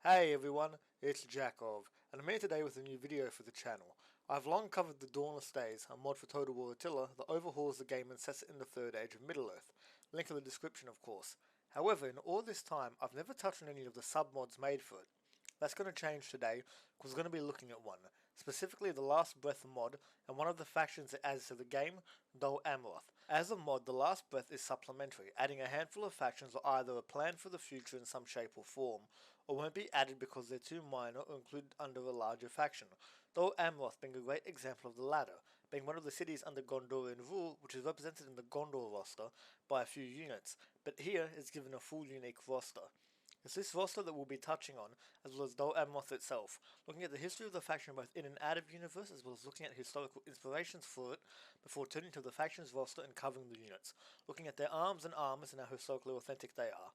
Hey everyone, it's Jakov, and I'm here today with a new video for the channel. I've long covered the Dawnless Days, a mod for Total War Attila that overhauls the game and sets it in the Third Age of Middle-earth. Link in the description of course. However, in all this time, I've never touched on any of the submods made for it. That's going to change today, because we're going to be looking at one, specifically the Last Breath mod, and one of the factions it adds to the game, Dol Amroth. As a mod, the Last Breath is supplementary, adding a handful of factions that are either a plan for the future in some shape or form, or won't be added because they're too minor or included under a larger faction, Dol Amroth being a great example of the latter, being one of the cities under Gondorian rule, which is represented in the Gondor roster by a few units, but here is given a full unique roster. It's this roster that we'll be touching on, as well as Dol Amroth itself, looking at the history of the faction both in and out of universe, as well as looking at historical inspirations for it, before turning to the faction's roster and covering the units, looking at their arms and armors and how historically authentic they are.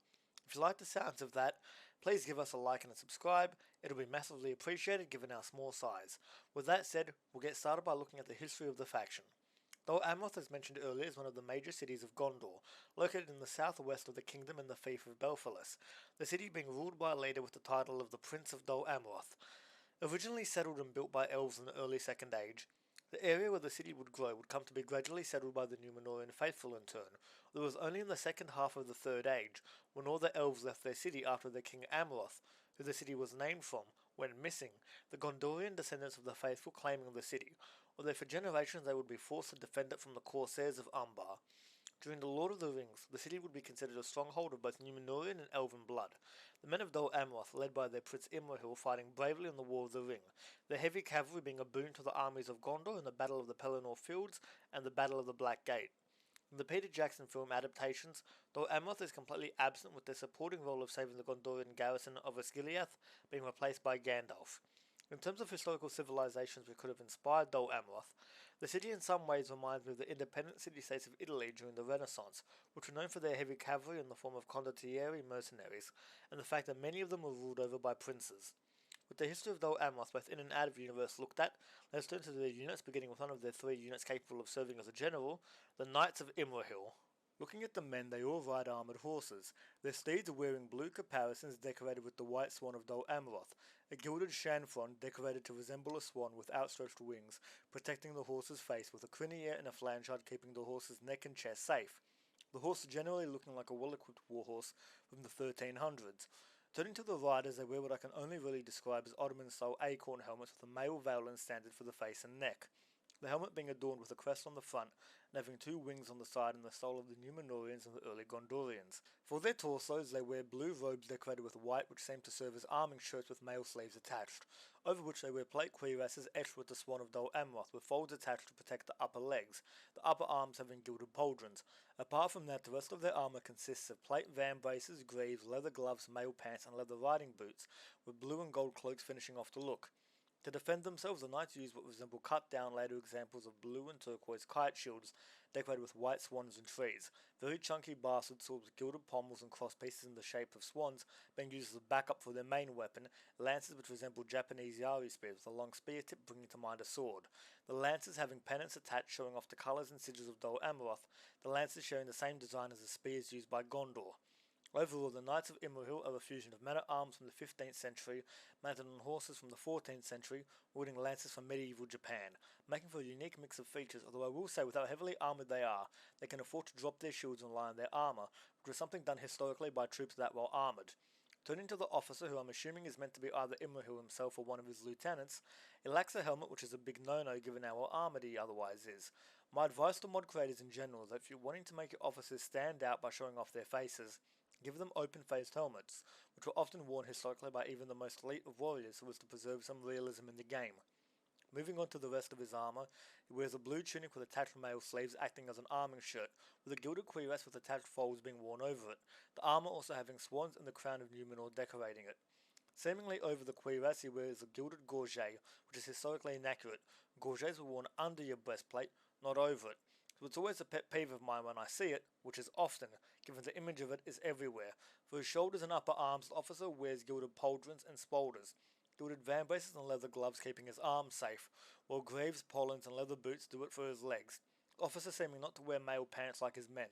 If you like the sounds of that, please give us a like and a subscribe, it'll be massively appreciated given our small size. With that said, we'll get started by looking at the history of the faction. Dol Amroth, as mentioned earlier, is one of the major cities of Gondor, located in the southwest of the kingdom in the fief of Belfalis, the city being ruled by a leader with the title of the Prince of Dol Amroth. Originally settled and built by elves in the early Second Age, the area where the city would grow would come to be gradually settled by the Númenórean faithful in turn, although it was only in the second half of the Third Age, when all the elves left their city after their king Amroth, who the city was named from, went missing, the Gondorian descendants of the faithful claiming the city, although for generations they would be forced to defend it from the corsairs of Umbar. During the Lord of the Rings, the city would be considered a stronghold of both Númenórean and Elven blood. The men of Dol Amroth, led by their Prince Imrahil, fighting bravely in the War of the Ring, their heavy cavalry being a boon to the armies of Gondor in the Battle of the Pelennor Fields and the Battle of the Black Gate. In the Peter Jackson film adaptations, Dol Amroth is completely absent, with their supporting role of saving the Gondorian garrison of Osgiliath being replaced by Gandalf. In terms of historical civilizations which could have inspired Dol Amroth, the city in some ways reminds me of the independent city-states of Italy during the Renaissance, which were known for their heavy cavalry in the form of condottieri mercenaries, and the fact that many of them were ruled over by princes. With the history of Dol Amroth both in and out of universe looked at, let's turn to their units, beginning with one of their 3 units capable of serving as a general, the Knights of Imrahil. Looking at the men, they all ride armoured horses. Their steeds are wearing blue caparisons decorated with the white swan of Dol Amroth, a gilded chanfron decorated to resemble a swan with outstretched wings, protecting the horse's face with a criniere and a flanchard keeping the horse's neck and chest safe. The horse generally looking like a well-equipped warhorse from the 1300s. Turning to the riders, they wear what I can only really describe as Ottoman-style acorn helmets with a male veil and standard for the face and neck. The helmet being adorned with a crest on the front and having 2 wings on the side in the style of the Númenóreans and the early Gondorians. For their torsos, they wear blue robes decorated with white, which seem to serve as arming shirts with mail sleeves attached, over which they wear plate cuirasses etched with the swan of Dol Amroth, with folds attached to protect the upper legs, the upper arms having gilded pauldrons. Apart from that, the rest of their armour consists of plate van braces, greaves, leather gloves, mail pants, and leather riding boots, with blue and gold cloaks finishing off the look. To defend themselves, the knights use what resemble cut-down later examples of blue and turquoise kite shields decorated with white swans and trees, very chunky bastard swords with gilded pommels and crosspieces in the shape of swans being used as a backup for their main weapon, lances which resemble Japanese yari spears with a long spear tip bringing to mind a sword, the lances having pennants attached showing off the colours and sigils of Dol Amroth, the lances sharing the same design as the spears used by Gondor. Overall, the Knights of Imrahil are a fusion of men-at-arms from the 15th century, mounted on horses from the 14th century, wielding lances from medieval Japan, making for a unique mix of features, although I will say with how heavily armoured they are, they can afford to drop their shields and rely on their armour, which was something done historically by troops that well armoured. Turning to the officer, who I'm assuming is meant to be either Imrahil himself or one of his lieutenants, he lacks a helmet, which is a big no-no given how well armoured he otherwise is. My advice to mod creators in general is that if you're wanting to make your officers stand out by showing off their faces, give them open-faced helmets, which were often worn historically by even the most elite of warriors so as to preserve some realism in the game. Moving on to the rest of his armour, he wears a blue tunic with attached mail sleeves acting as an arming shirt, with a gilded cuirass with attached folds being worn over it, the armour also having swans and the crown of Númenor decorating it. Seemingly over the cuirass he wears a gilded gorget, which is historically inaccurate. Gorgets were worn under your breastplate, not over it. So it's always a pet peeve of mine when I see it, which is often, given the image of it is everywhere. For his shoulders and upper arms, the officer wears gilded pauldrons and spolders, gilded van braces and leather gloves keeping his arms safe, while greaves, pollens and leather boots do it for his legs. The officer seeming not to wear mail pants like his men.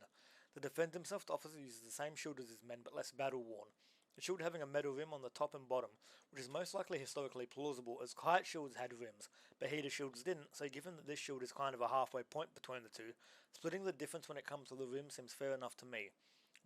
To defend himself, the officer uses the same shield as his men but less battle-worn. the shield having a metal rim on the top and bottom, which is most likely historically plausible as kite shields had rims, but heater shields didn't, so given that this shield is kind of a halfway point between the two, splitting the difference when it comes to the rim seems fair enough to me.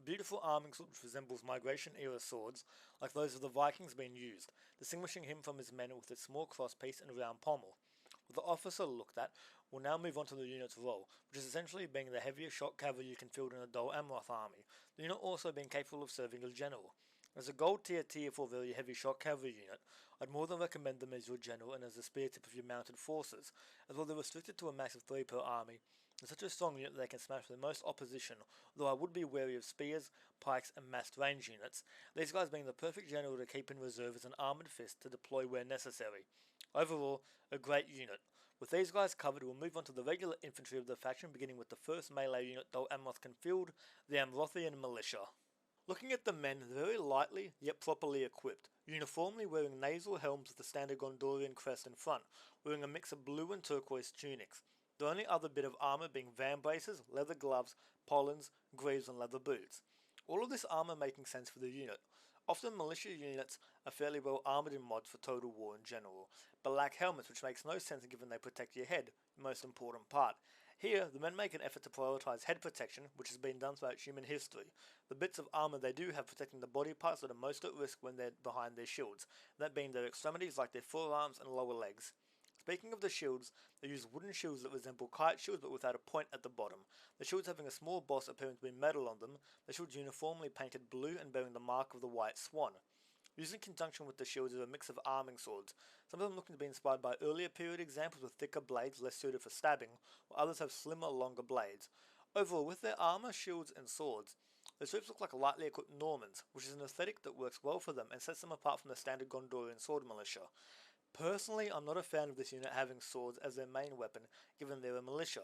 Beautiful arming sword which resembles migration-era swords, like those of the Vikings being used, distinguishing him from his men with its small crosspiece and round pommel. With the officer looked at, we'll now move on to the unit's role, which is essentially being the heavier shot cavalry you can field in a Dol Amroth army, the unit also being capable of serving as general. As a gold tier 4 very heavy shot cavalry unit, I'd more than recommend them as your general and as the spear tip of your mounted forces, as well they're restricted to a max of 3 per army, and such a strong unit that they can smash the most opposition, although I would be wary of spears, pikes and massed range units, these guys being the perfect general to keep in reserve as an armoured fist to deploy where necessary. Overall, a great unit. With these guys covered, we'll move on to the regular infantry of the faction, beginning with the first melee unit Dol Amroth can field, the Amrothian Militia. Looking at the men, they're very lightly, yet properly equipped, uniformly wearing nasal helms with the standard Gondorian crest in front, wearing a mix of blue and turquoise tunics. The only other bit of armour being van braces, leather gloves, pollens, greaves and leather boots. All of this armour making sense for the unit. Often militia units are fairly well armoured in mods for Total War in general, but lack helmets, which makes no sense given they protect your head, the most important part. Here, the men make an effort to prioritise head protection, which has been done throughout human history. The bits of armour they do have protecting the body parts that are most at risk when they're behind their shields, that being their extremities like their forearms and lower legs. Speaking of the shields, they use wooden shields that resemble kite shields but without a point at the bottom. The shields having a small boss appearing to be metal on them, the shields uniformly painted blue and bearing the mark of the white swan. Used in conjunction with the shields are a mix of arming swords, some of them looking to be inspired by earlier period examples with thicker blades less suited for stabbing, while others have slimmer, longer blades. Overall, with their armour, shields and swords, the troops look like lightly equipped Normans, which is an aesthetic that works well for them and sets them apart from the standard Gondorian sword militia. Personally, I'm not a fan of this unit having swords as their main weapon, given they're a militia.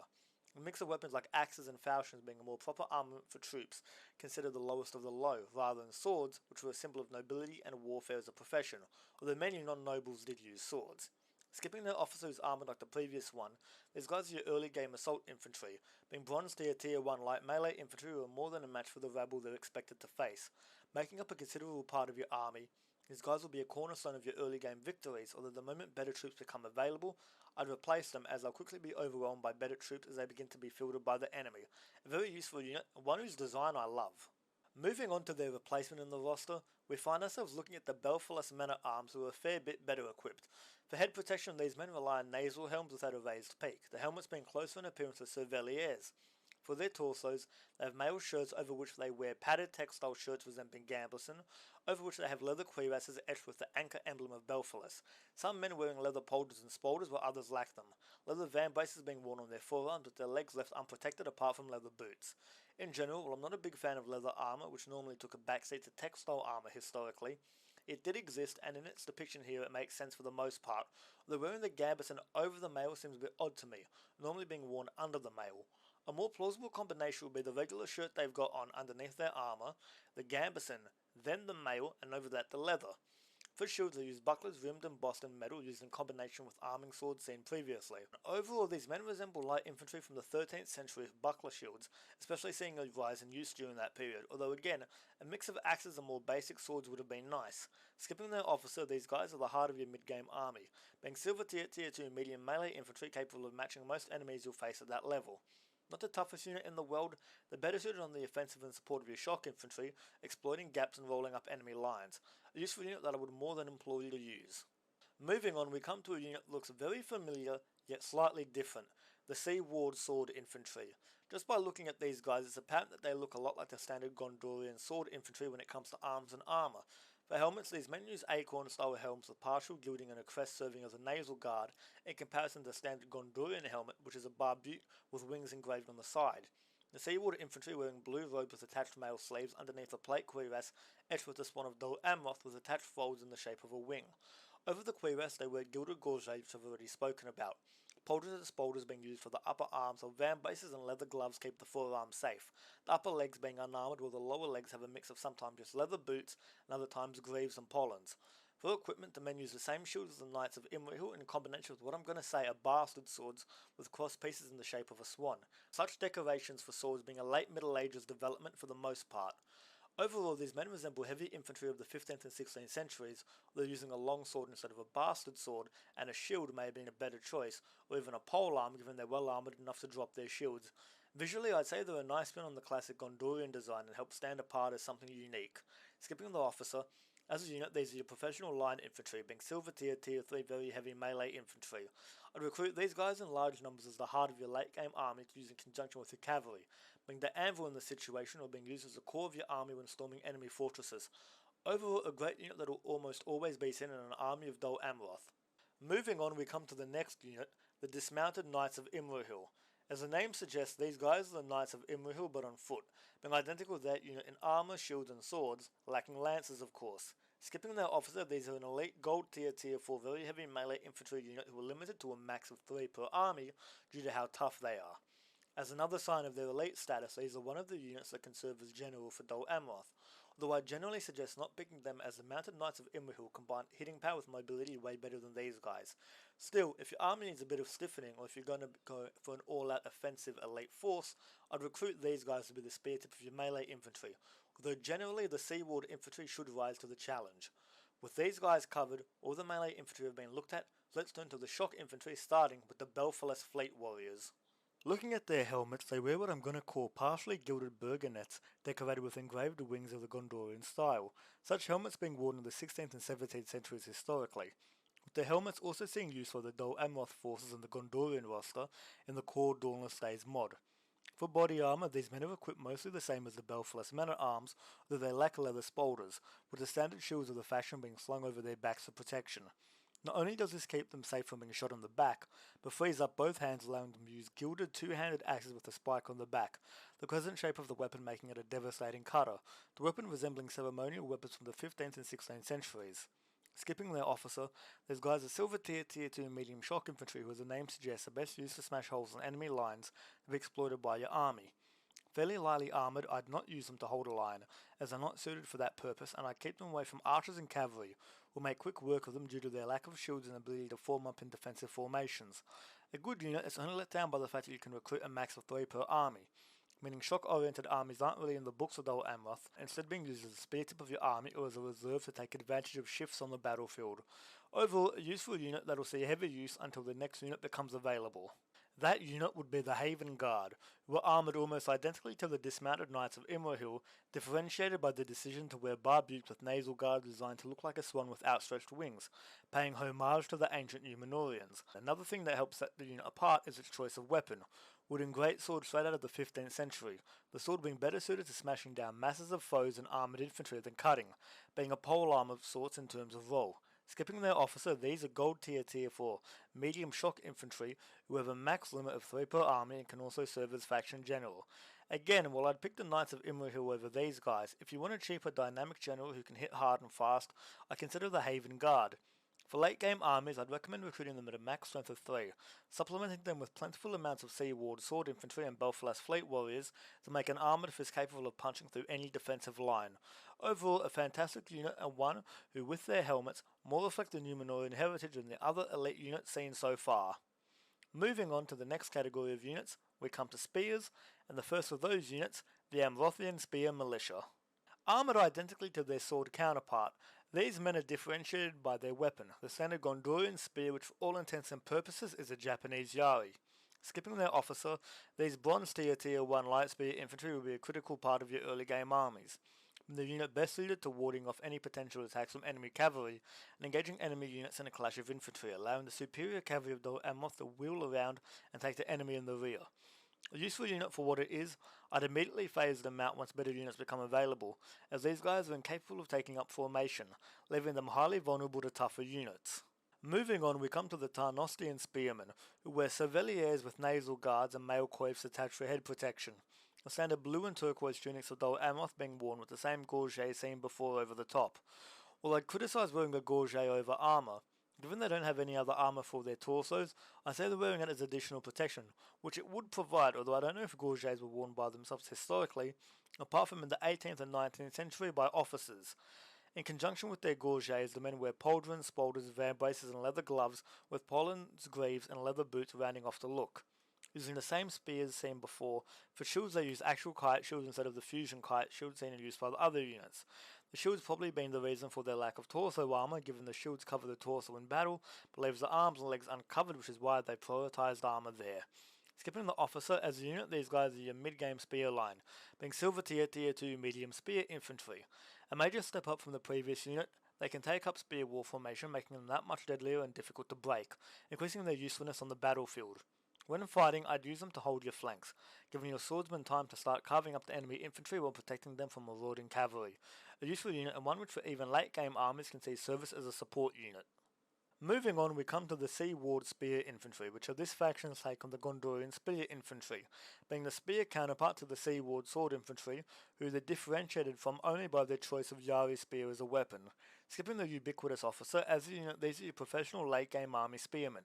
A mix of weapons like axes and falchions being a more proper armament for troops, considered the lowest of the low, rather than swords, which were a symbol of nobility and warfare as a profession, although many non-nobles did use swords. Skipping their officers armoured like the previous one, these guys are your early game assault infantry, being bronze tier 1 light melee infantry who are more than a match for the rabble they're expected to face. Making up a considerable part of your army, these guys will be a cornerstone of your early game victories, although the moment better troops become available, I'd replace them as they'll quickly be overwhelmed by better troops as they begin to be fielded by the enemy. A very useful unit, one whose design I love. Moving on to their replacement in the roster, we find ourselves looking at the Belfalis men-at-arms who are a fair bit better equipped. For head protection, these men rely on nasal helms without a raised peak, the helmets being closer in appearance to Cerveliers. For their torsos, they have mail shirts over which they wear padded textile shirts resembling gambeson, over which they have leather cuirasses etched with the anchor emblem of Belfalis. Some men wearing leather pauldrons and spaulders while others lack them. Leather van braces being worn on their forearms with their legs left unprotected apart from leather boots. In general, while I'm not a big fan of leather armour, which normally took a backseat to textile armour historically, it did exist, and in its depiction here it makes sense for the most part, although wearing the gambeson over the mail seems a bit odd to me, normally being worn under the mail. A more plausible combination would be the regular shirt they've got on underneath their armour, the gambeson, then the mail, and over that the leather. For shields they use bucklers rimmed and embossed in metal used in combination with arming swords seen previously. Overall, these men resemble light infantry from the 13th century with buckler shields, especially seeing a rise in use during that period, although again, a mix of axes and more basic swords would have been nice. Skipping their officer, these guys are the heart of your mid-game army, being silver tier 2 medium melee infantry capable of matching most enemies you'll face at that level. Not the toughest unit in the world, they're better suited on the offensive in support of your shock infantry, exploiting gaps and rolling up enemy lines. A useful unit that I would more than implore you to use. Moving on, we come to a unit that looks very familiar, yet slightly different. The Sea Ward Sword Infantry. Just by looking at these guys, it's apparent that they look a lot like the standard Gondorian sword infantry when it comes to arms and armour. For helmets, these men use acorn-style helms with partial gilding and a crest serving as a nasal guard, in comparison to the standard Gondorian helmet, which is a barbute with wings engraved on the side. The Seawater infantry wearing blue robes with attached mail sleeves underneath a plate cuirass etched with the swan of Dol Amroth with attached folds in the shape of a wing. Over the cuirass they wear gilded gorgets which I've already spoken about. Pauldrons and spaulders being used for the upper arms, while van braces and leather gloves keep the forearms safe, the upper legs being unarmoured while the lower legs have a mix of sometimes just leather boots and other times greaves and pollens. For equipment, the men use the same shields as the Knights of Imrahil in combination with what I'm going to say are bastard swords with cross pieces in the shape of a swan, such decorations for swords being a late Middle Ages development for the most part. Overall, these men resemble heavy infantry of the 15th and 16th centuries, although using a long sword instead of a bastard sword, and a shield may have been a better choice, or even a polearm given they're well armoured enough to drop their shields. Visually, I'd say they're a nice spin on the classic Gondorian design and help stand apart as something unique. Skipping the officer, as a unit, these are your professional line infantry, being silver tier, tier 3 very heavy melee infantry. I'd recruit these guys in large numbers as the heart of your late game army to use in conjunction with your cavalry, being the anvil in this situation or being used as the core of your army when storming enemy fortresses. Overall, a great unit that will almost always be seen in an army of Dol Amroth. Moving on, we come to the next unit, the Dismounted Knights of Imrahil. As the name suggests, these guys are the Knights of Imrahil but on foot, being identical to that unit in armour, shields and swords, lacking lances of course. Skipping their officer, these are an elite gold tier 4 very heavy melee infantry unit who are limited to a max of 3 per army due to how tough they are. As another sign of their elite status, these are one of the units that can serve as general for Dol Amroth, although I generally suggest not picking them as the Mounted Knights of Imrahil combine hitting power with mobility way better than these guys. Still, if your army needs a bit of stiffening or if you're going to go for an all-out offensive elite force, I'd recruit these guys to be the spear tip of your melee infantry, although generally the Seaward infantry should rise to the challenge. With these guys covered, all the melee infantry have been looked at, so let's turn to the shock infantry starting with the Belfalas Fleet Warriors. Looking at their helmets, they wear what I'm going to call partially gilded burgonets decorated with engraved wings of the Gondorian style, such helmets being worn in the 16th and 17th centuries historically, with the helmets also seeing use for the Dol Amroth forces in the Gondorian roster in the core Dawnless Days mod. For body armour, these men are equipped mostly the same as the Belfalas men-at-arms, though they lack leather spolders, with the standard shields of the faction being slung over their backs for protection. Not only does this keep them safe from being shot on the back, but frees up both hands allowing them to use gilded two-handed axes with a spike on the back, the crescent shape of the weapon making it a devastating cutter, the weapon resembling ceremonial weapons from the 15th and 16th centuries. Skipping their officer, these guys are silver tier 2 medium shock infantry who, as the name suggests, are best used to smash holes in enemy lines to be exploited by your army. Fairly lightly armoured, I'd not use them to hold a line, as they're not suited for that purpose, and I'd keep them away from archers and cavalry, who make quick work of them due to their lack of shields and ability to form up in defensive formations. A good unit is only let down by the fact that you can recruit a max of 3 per army, meaning shock-oriented armies aren't really in the books of Dol Amroth, instead being used as a spear tip of your army or as a reserve to take advantage of shifts on the battlefield. Overall, a useful unit that will see heavy use until the next unit becomes available. That unit would be the Haven Guard, who were armoured almost identically to the Dismounted Knights of Imrahil, differentiated by the decision to wear barbutes with nasal guards designed to look like a swan with outstretched wings, paying homage to the ancient Numenorians. Another thing that helps set the unit apart is its choice of weapon. Wooden greatsword straight out of the 15th century, the sword being better suited to smashing down masses of foes and armoured infantry than cutting, being a polearm of sorts in terms of role. Skipping their officer, these are gold tier 4 medium shock infantry who have a max limit of 3 per army and can also serve as faction general. Again, while I'd pick the Knights of Imrahil over these guys, if you want a cheaper dynamic general who can hit hard and fast, I consider the Haven Guard. For late game armies, I'd recommend recruiting them at a max strength of 3, supplementing them with plentiful amounts of Seaward sword infantry and Belfalas fleet warriors to make an armoured fist capable of punching through any defensive line. Overall, a fantastic unit and one who, with their helmets, more reflect the Numenorian heritage than the other elite units seen so far. Moving on to the next category of units, we come to spears, and the first of those units, the Amrothian Spear Militia. Armoured identically to their sword counterpart, these men are differentiated by their weapon, the standard Gondorian spear which for all intents and purposes is a Japanese yari. Skipping their officer, these bronze tier 1 light spear infantry will be a critical part of your early game armies. The unit best suited to warding off any potential attacks from enemy cavalry and engaging enemy units in a clash of infantry, allowing the superior cavalry of Dol Amroth to wheel around and take the enemy in the rear. A useful unit for what it is, I'd immediately phase them out once better units become available, as these guys are incapable of taking up formation, leaving them highly vulnerable to tougher units. Moving on, we come to the Tarnostian Spearmen, who wear Cerveliers with nasal guards and mail coifs attached for head protection. The standard blue and turquoise tunics of Dol Amroth being worn with the same gorget seen before over the top. While I'd criticise wearing a gorget over armour, given they don't have any other armour for their torsos, I say they're wearing it as additional protection, which it would provide, although I don't know if gorgets were worn by themselves historically, apart from in the 18th and 19th century by officers. In conjunction with their gorgets, the men wear pauldrons, spolders, vambraces and leather gloves with pollens, greaves and leather boots rounding off the look. Using the same spears seen before, for shields they use actual kite shields instead of the fusion kite shields seen and used by the other units. The shields probably being the reason for their lack of torso armor, given the shields cover the torso in battle, but leaves the arms and legs uncovered, which is why they prioritized armor there. Skipping the officer, as a unit these guys are your mid-game spear line, being silver tier 2 medium spear infantry. A major step up from the previous unit, they can take up spear war formation, making them that much deadlier and difficult to break, increasing their usefulness on the battlefield. When fighting, I'd use them to hold your flanks, giving your swordsmen time to start carving up the enemy infantry while protecting them from marauding cavalry. A useful unit and one which for even late game armies can see service as a support unit. Moving on, we come to the Sea Ward Spear Infantry, which are this faction's take on the Gondorian Spear Infantry, being the spear counterpart to the Sea Ward Sword Infantry, who they're differentiated from only by their choice of Yari Spear as a weapon. Skipping the ubiquitous officer, as a unit these are your professional late game army spearmen,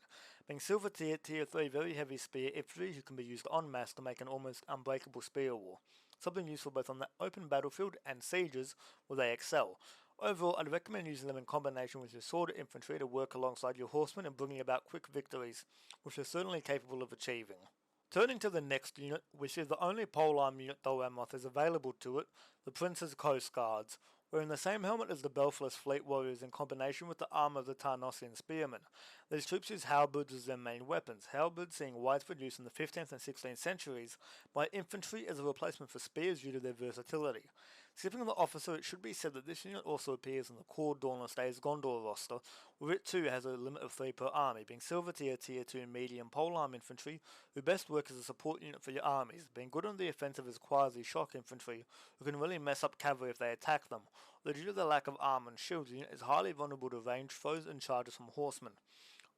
being silver tier 3 very heavy spear infantry who can be used en masse to make an almost unbreakable spear war, something useful both on the open battlefield and sieges where they excel. Overall, I'd recommend using them in combination with your sword infantry to work alongside your horsemen and bringing about quick victories, which they're certainly capable of achieving. Turning to the next unit, we see the only polearm unit Dol Amroth is available to it, the Prince's Coast Guards, wearing the same helmet as the Belfless Fleet Warriors in combination with the armour of the Tarnossian Spearmen. These troops use halberds as their main weapons, halberds seeing widespread use in the 15th and 16th centuries by infantry as a replacement for spears due to their versatility. Skipping the officer, it should be said that this unit also appears in the core Dawnless Days Gondor roster, where it too has a limit of 3 per army, being silver tier 2 medium polearm infantry, who best work as a support unit for your armies, being good on the offensive as quasi-shock infantry, who can really mess up cavalry if they attack them, although due to the lack of armor and shields, the unit is highly vulnerable to ranged foes and charges from horsemen.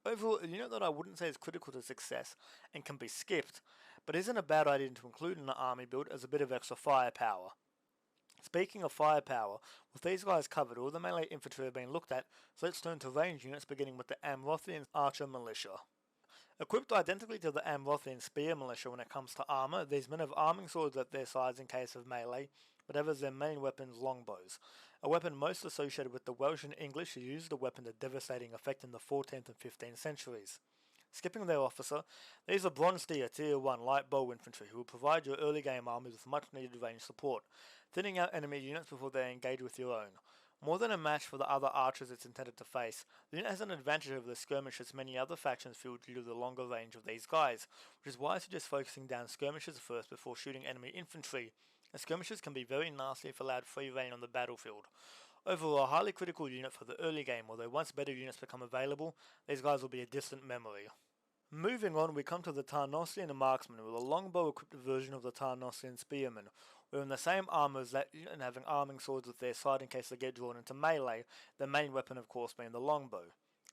Overall, a unit that I wouldn't say is critical to success and can be skipped, but isn't a bad idea to include in the army build as a bit of extra firepower. Speaking of firepower, with these guys covered, all the melee infantry have been looked at, so let's turn to range units beginning with the Amrothian Archer Militia. Equipped identically to the Amrothian Spear Militia when it comes to armour, these men have arming swords at their sides in case of melee, but have as their main weapons longbows, a weapon most associated with the Welsh and English who used the weapon to devastating effect in the 14th and 15th centuries. Skipping their officer, these are bronze tier 1 light bow infantry who will provide your early game armies with much needed range support, thinning out enemy units before they engage with your own. More than a match for the other archers it's intended to face, the unit has an advantage over the skirmishers many other factions feel due to the longer range of these guys, which is why I suggest focusing down skirmishers first before shooting enemy infantry, as skirmishers can be very nasty if allowed free reign on the battlefield. Overall, a highly critical unit for the early game, although once better units become available, these guys will be a distant memory. Moving on, we come to the Tarnossian Marksman with a longbow-equipped version of the Tarnossian Spearmen, wearing the same armour as that unit and having arming swords at their side in case they get drawn into melee, their main weapon of course being the longbow.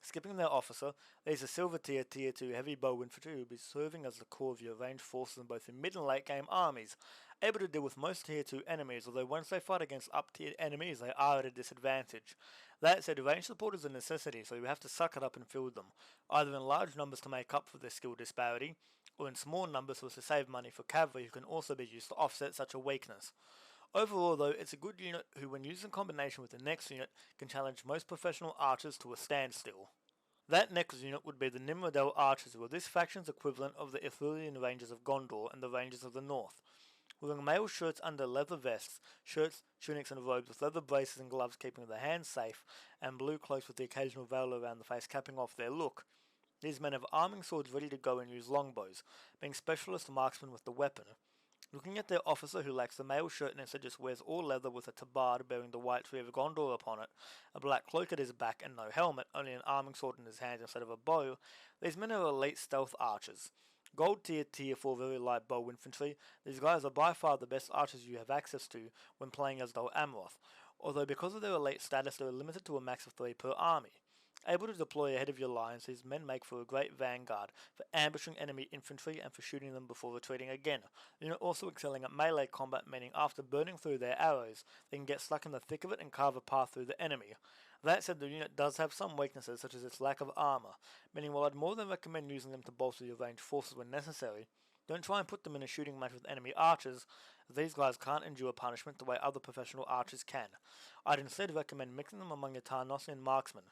Skipping their officer, these are silver tier 2 heavy bow infantry who will be serving as the core of your ranged forces in both your mid and late game armies, able to deal with most tier 2 enemies, although once they fight against up-tiered enemies they are at a disadvantage. That said, range support is a necessity, so you have to suck it up and field them, either in large numbers to make up for their skill disparity, or in small numbers so as to save money for cavalry who can also be used to offset such a weakness. Overall though, it's a good unit who when used in combination with the next unit can challenge most professional archers to a standstill. That next unit would be the Nimrodel Archers, who are this faction's equivalent of the Ithurian Rangers of Gondor and the Rangers of the North. Wearing male shirts under leather vests, shirts, tunics and robes with leather braces and gloves keeping their hands safe, and blue cloaks with the occasional veil around the face capping off their look. These men have arming swords ready to go and use longbows, being specialist marksmen with the weapon. Looking at their officer who lacks the male shirt and instead just wears all leather with a tabard bearing the white tree of Gondor upon it, a black cloak at his back and no helmet, only an arming sword in his hands instead of a bow, these men are elite stealth archers. Gold tier 4 very light bow infantry, these guys are by far the best archers you have access to when playing as Dol Amroth, although because of their elite status they are limited to a max of 3 per army. Able to deploy ahead of your lines, these men make for a great vanguard for ambushing enemy infantry and for shooting them before retreating again. The unit also excelling at melee combat, meaning after burning through their arrows, they can get stuck in the thick of it and carve a path through the enemy. That said, the unit does have some weaknesses such as its lack of armour, meaning while I'd more than recommend using them to bolster your ranged forces when necessary, don't try and put them in a shooting match with enemy archers, as these guys can't endure punishment the way other professional archers can. I'd instead recommend mixing them among your Tarnossian marksmen,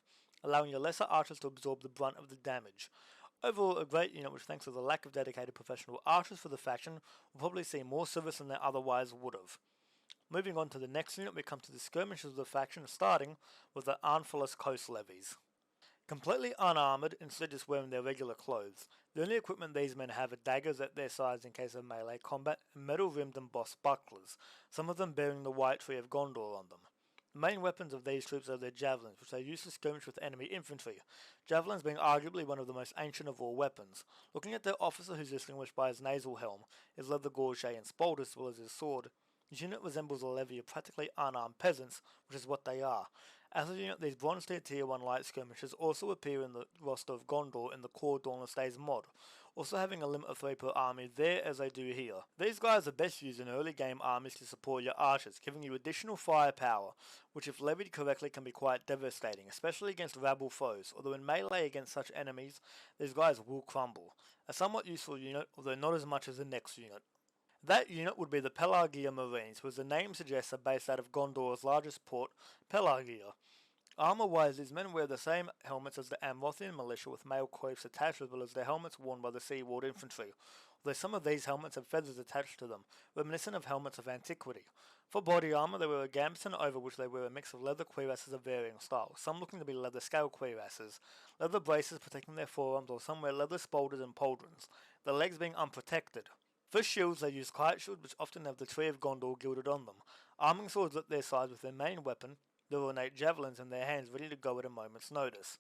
allowing your lesser archers to absorb the brunt of the damage. Overall, a great unit which, thanks to the lack of dedicated professional archers for the faction, will probably see more service than they otherwise would have. Moving on to the next unit, we come to the Skirmishers of the faction, starting with the Arnfulus Coast Levies. Completely unarmoured, instead just wearing their regular clothes. The only equipment these men have are daggers at their sides in case of melee combat, and metal-rimmed embossed bucklers, some of them bearing the White Tree of Gondor on them. The main weapons of these troops are their javelins, which they use to skirmish with enemy infantry, javelins being arguably one of the most ancient of all weapons. Looking at their officer, who's distinguished by his nasal helm, his leather gorget and spaldus, as well as his sword, this unit resembles a levy of practically unarmed peasants, which is what they are. As a unit, these bronze tier 1 light skirmishers also appear in the roster of Gondor in the core Dawnless Days mod, also having a limit of 3 per army there as they do here. These guys are best used in early game armies to support your archers, giving you additional firepower, which if levied correctly can be quite devastating, especially against rabble foes, although in melee against such enemies, these guys will crumble. A somewhat useful unit, although not as much as the next unit. That unit would be the Pelargia Marines, who as the name suggests are based out of Gondor's largest port, Pelargia. Armour-wise, these men wear the same helmets as the Amrothian militia with mail coifs attached, as well as the helmets worn by the Seaward infantry, although some of these helmets have feathers attached to them, reminiscent of helmets of antiquity. For body armour, they wear a gambeson over which they wear a mix of leather cuirasses of varying styles, some looking to be leather scale cuirasses, leather braces protecting their forearms, or some wear leather spalders and pauldrons, their legs being unprotected. For shields, they use kite shields which often have the Tree of Gondor gilded on them, arming swords at their sides with their main weapon, the ornate javelins in their hands ready to go at a moment's notice.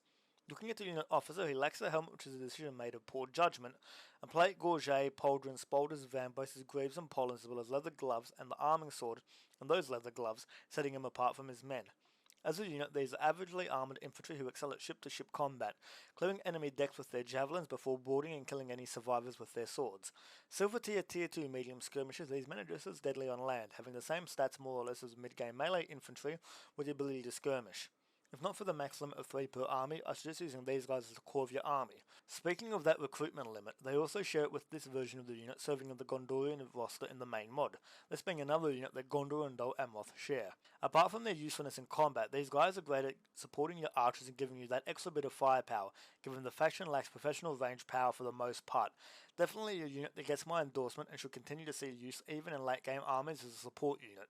Looking at the unit officer, he lacks a helmet which is a decision made of poor judgment, and plate gorget, pauldron, spalders, vambraces, greaves and pollens, as well as leather gloves and the arming sword, and those leather gloves, setting him apart from his men. As a unit, these are averagely armoured infantry who excel at ship-to-ship combat, clearing enemy decks with their javelins before boarding and killing any survivors with their swords. Silver tier 2 medium skirmishers, these men are just as deadly on land, having the same stats more or less as mid-game melee infantry with the ability to skirmish. If not for the max limit of 3 per army, I suggest using these guys as the core of your army. Speaking of that recruitment limit, they also share it with this version of the unit serving in the Gondorian roster in the main mod, this being another unit that Gondor and Dol Amroth share. Apart from their usefulness in combat, these guys are great at supporting your archers and giving you that extra bit of firepower, given the faction lacks professional range power for the most part. Definitely a unit that gets my endorsement and should continue to see use even in late game armies as a support unit.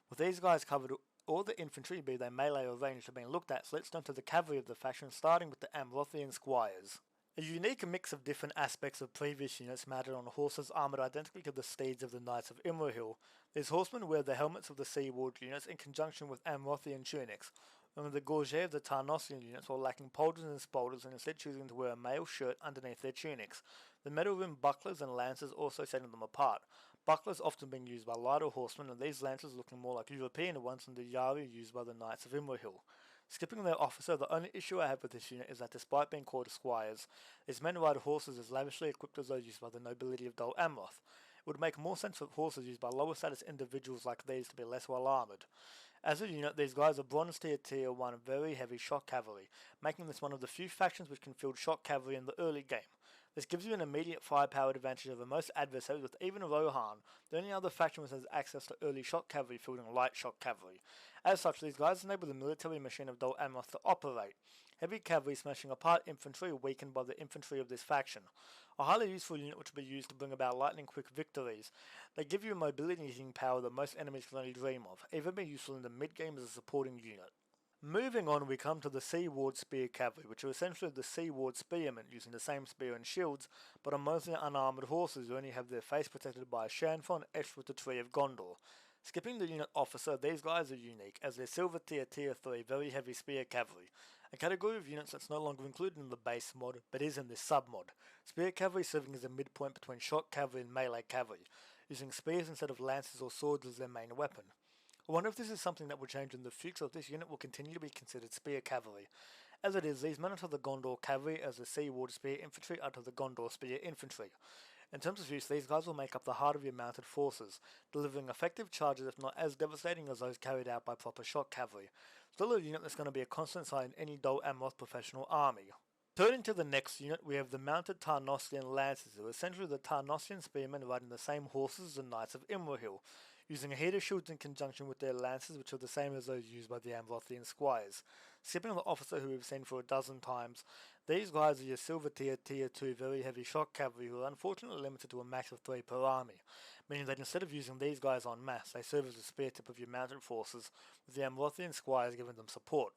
With these guys covered, all the infantry, be they melee or ranged, have been looked at, so let's turn to the cavalry of the faction, starting with the Amrothian squires. A unique mix of different aspects of previous units mounted on horses armoured identically to the steeds of the Knights of Imrahil. These horsemen wear the helmets of the Seaward units in conjunction with Amrothian tunics, and the gorget of the Tarnossian units while lacking pauldrons and spalders and instead choosing to wear a mail shirt underneath their tunics. The metal-rimmed bucklers and lances also setting them apart. Bucklers often being used by lighter horsemen, and these lances looking more like European ones than the Yari used by the Knights of Imrahil. Skipping their officer, the only issue I have with this unit is that despite being called squires, these men ride horses as lavishly equipped as those used by the nobility of Dol Amroth. It would make more sense for horses used by lower status individuals like these to be less well armoured. As a unit, these guys are bronze tier 1 very heavy shock cavalry, making this one of the few factions which can field shock cavalry in the early game. This gives you an immediate firepower advantage over most adversaries, with even Rohan, the only other faction which has access to early shock cavalry fielding light shock cavalry. As such, these guys enable the military machine of Dol Amroth to operate, heavy cavalry smashing apart infantry weakened by the infantry of this faction. A highly useful unit which will be used to bring about lightning quick victories. They give you a mobility power that most enemies can only dream of, even being useful in the mid game as a supporting unit. Moving on, we come to the Seaward Spear Cavalry, which are essentially the Seaward Spearmen, using the same spear and shields, but are mostly unarmoured horses who only have their face protected by a shanfron etched with the Tree of Gondor. Skipping the unit officer, these guys are unique, as they're silver tier 3 very heavy spear cavalry, a category of units that's no longer included in the base mod, but is in this submod. Spear cavalry serving as a midpoint between shock cavalry and melee cavalry, using spears instead of lances or swords as their main weapon. I wonder if this is something that will change in the future, if this unit will continue to be considered spear cavalry. As it is, these men are to the Gondor cavalry as the Seaward Spear infantry are to the Gondor Spear infantry. In terms of use, these guys will make up the heart of your mounted forces, delivering effective charges if not as devastating as those carried out by proper shock cavalry. Still a unit that's going to be a constant sight in any Dol Amroth professional army. Turning to the next unit, we have the mounted Tarnossian Lancers, who are essentially the Tarnossian spearmen riding the same horses as the Knights of Imrahil, using heater shields in conjunction with their lances, which are the same as those used by the Amrothian squires. Skipping the officer who we've seen for a dozen times, these guys are your silver tier, tier 2 very heavy shock cavalry who are unfortunately limited to a max of 3 per army, meaning that instead of using these guys en masse, they serve as a spear tip of your mounted forces, with the Amrothian squires giving them support.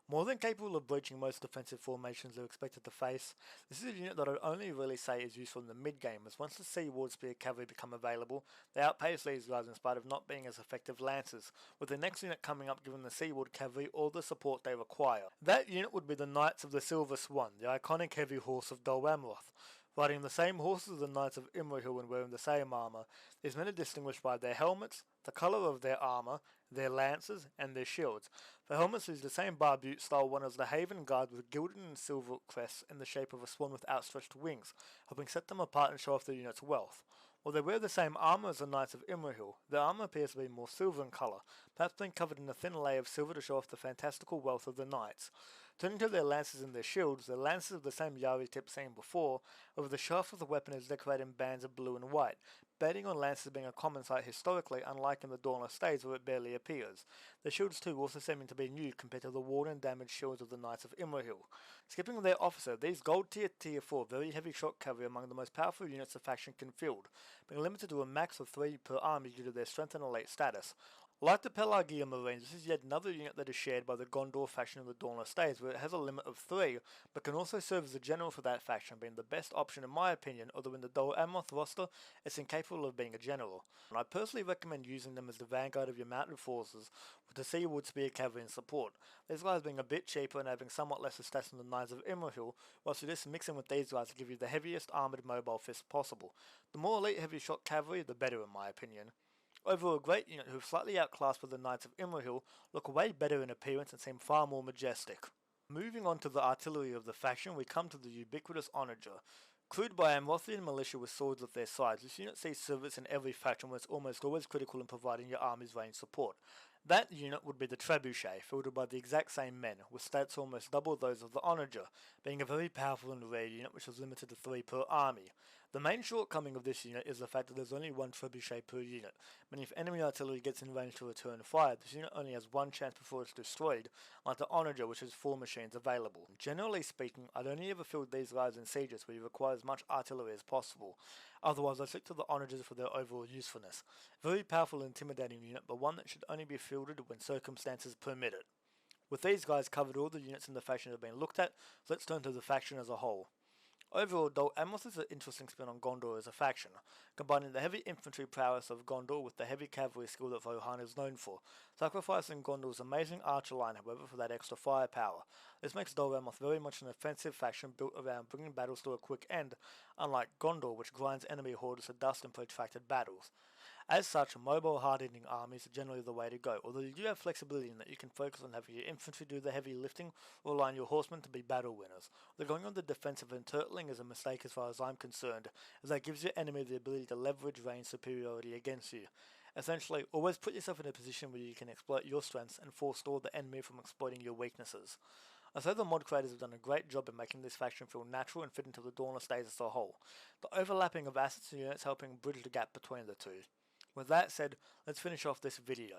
More than capable of breaching most defensive formations they're expected to face, this is a unit that I'd only really say is useful in the mid-game, as once the Seaward Spear Cavalry become available, they outpace these guys in spite of not being as effective lancers, with the next unit coming up giving the Seaward Cavalry all the support they require. That unit would be the Knights of the Silver Swan, the iconic heavy horse of Dol Amroth. Riding the same horses as the Knights of Imrahil and wearing the same armour, these men are distinguished by their helmets, the colour of their armour, their lances, and their shields. The helmets use the same barbute style one as the Haven Guard with gilded and silver crests in the shape of a swan with outstretched wings, helping set them apart and show off the unit's wealth. While they wear the same armour as the Knights of Imrahil, their armour appears to be more silver in colour, perhaps being covered in a thin layer of silver to show off the fantastical wealth of the knights. Turning to their lances and their shields, the lances of the same Yari tip seen before, over the shaft of the weapon is decorated in bands of blue and white, betting on lances being a common sight historically, unlike in the Dawnless Days where it barely appears. The shields too also seeming to be new compared to the worn and damaged shields of the Knights of Imrahil. Skipping their officer, these gold tier 4 very heavy shock cavalry are among the most powerful units the faction can field, being limited to a max of 3 per army due to their strength and elite status. Like the Pelagia Marines, this is yet another unit that is shared by the Gondor faction of the Dawnless Days, where it has a limit of 3, but can also serve as a general for that faction, being the best option in my opinion, although in the Dol Amroth roster, it's incapable of being a general. And I personally recommend using them as the vanguard of your mounted forces, with the Seaward Spear Cavalry in support. These guys being a bit cheaper and having somewhat less stats than the Knights of Imrahil, whilst you just mix in with these guys to give you the heaviest armoured mobile fist possible. The more elite heavy shock cavalry, the better in my opinion. Overall, a great unit who have slightly outclassed with the Knights of Imrahil, look way better in appearance and seem far more majestic. Moving on to the artillery of the faction, we come to the ubiquitous Onager. Crewed by Amrothian militia with swords at their sides, this unit sees service in every faction where it's almost always critical in providing your army's range support. That unit would be the Trebuchet, fielded by the exact same men, with stats almost double those of the Onager, being a very powerful and rare unit which is limited to 3 per army. The main shortcoming of this unit is the fact that there's only 1 trebuchet per unit, meaning if enemy artillery gets in range to return fire, this unit only has 1 chance before it's destroyed, like the Onager which has 4 machines available. Generally speaking, I'd only ever field these guys in sieges where you require as much artillery as possible, otherwise I stick to the Onagers for their overall usefulness. Very powerful and intimidating unit, but one that should only be fielded when circumstances permit it. With these guys covered all the units in the faction have been looked at, so let's turn to the faction as a whole. Overall, Dol Amroth is an interesting spin on Gondor as a faction, combining the heavy infantry prowess of Gondor with the heavy cavalry skill that Rohan is known for, sacrificing Gondor's amazing archer line however for that extra firepower. This makes Dol Amroth very much an offensive faction built around bringing battles to a quick end, unlike Gondor which grinds enemy hordes to dust in protracted battles. As such, mobile hard-hitting armies are generally the way to go, although you do have flexibility in that you can focus on having your infantry do the heavy lifting or rely on your horsemen to be battle winners. Although going on the defensive and turtling is a mistake as far as I'm concerned, as that gives your enemy the ability to leverage range superiority against you. Essentially, always put yourself in a position where you can exploit your strengths and forestall the enemy from exploiting your weaknesses. I say the mod creators have done a great job in making this faction feel natural and fit into the Dawnless Days as a whole, the overlapping of assets and units helping bridge the gap between the two. With that said, let's finish off this video.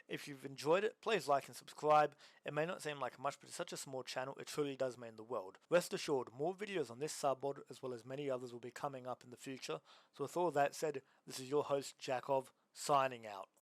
If you've enjoyed it, please like and subscribe. It may not seem like much, but it's such a small channel, it truly does mean the world. Rest assured, more videos on this submod, as well as many others, will be coming up in the future. So with all that said, this is your host, Jakov, signing out.